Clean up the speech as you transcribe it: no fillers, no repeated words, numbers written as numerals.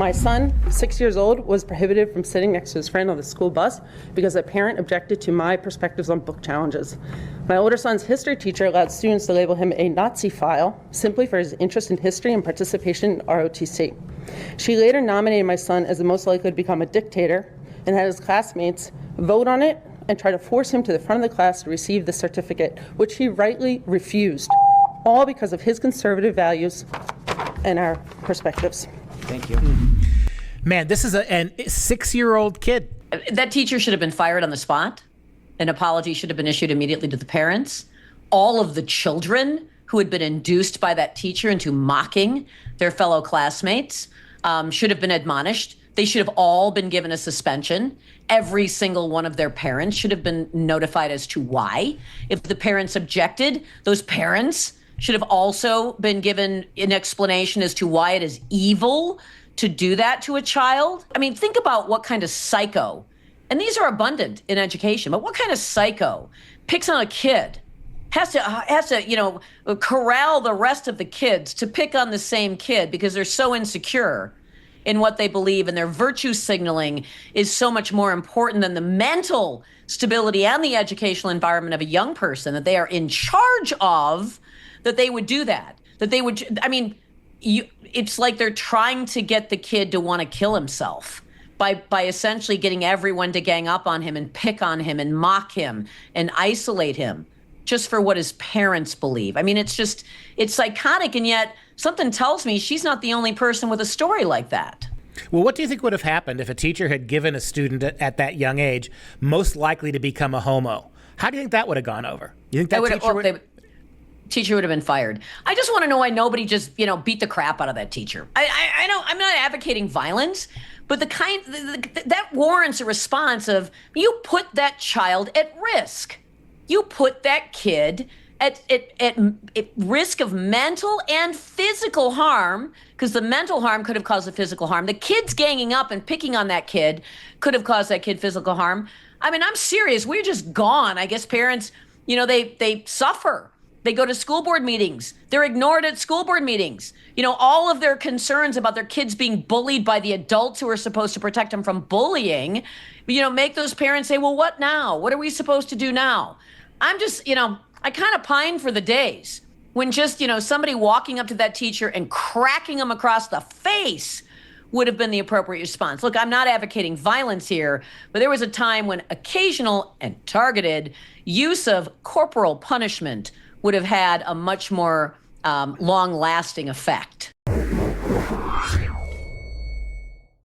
My son, 6 years old, was prohibited from sitting next to his friend on the school bus because a parent objected to my perspectives on book challenges. My older son's history teacher allowed students to label him a Nazi-phile simply for his interest in history and participation in ROTC. She later nominated my son as the most likely to become a dictator and had his classmates vote on it and try to force him to the front of the class to receive the certificate, which he rightly refused, all because of his conservative values and our perspectives. Thank you. Man, this is a 6-year-old kid. That teacher should have been fired on the spot. An apology should have been issued immediately to the parents. All of the children who had been induced by that teacher into mocking their fellow classmates should have been admonished. They should have all been given a suspension. Every single one of their parents should have been notified as to why. If the parents objected, those parents should have also been given an explanation as to why it is evil to do that to a child. I mean, think about what kind of psycho, and these are abundant in education, but what kind of psycho picks on a kid, has to corral the rest of the kids to pick on the same kid because they're so insecure in what they believe, and their virtue signaling is so much more important than the mental stability and the educational environment of a young person that they are in charge of, that they would do that. It's like they're trying to get the kid to want to kill himself by essentially getting everyone to gang up on him and pick on him and mock him and isolate him just for what his parents believe. I mean, it's psychotic, and yet something tells me she's not the only person with a story like that. Well, what do you think would have happened if a teacher had given a student at that young age most likely to become a homo? How do you think that would have gone over? You think that teacher would have been fired. I just want to know why nobody just, beat the crap out of that teacher. I know I'm not advocating violence, but that warrants a response of, you put that child at risk. You put that kid at risk of mental and physical harm, because the mental harm could have caused the physical harm. The kids ganging up and picking on that kid could have caused that kid physical harm. I mean, I'm serious. We're just gone. I guess parents, they suffer. They go to school board meetings. They're ignored at school board meetings. All of their concerns about their kids being bullied by the adults who are supposed to protect them from bullying, make those parents say, well, what now? What are we supposed to do now? I'm just, I kind of pine for the days when just, somebody walking up to that teacher and cracking them across the face would have been the appropriate response. Look, I'm not advocating violence here, but there was a time when occasional and targeted use of corporal punishment would have had a much more long-lasting effect.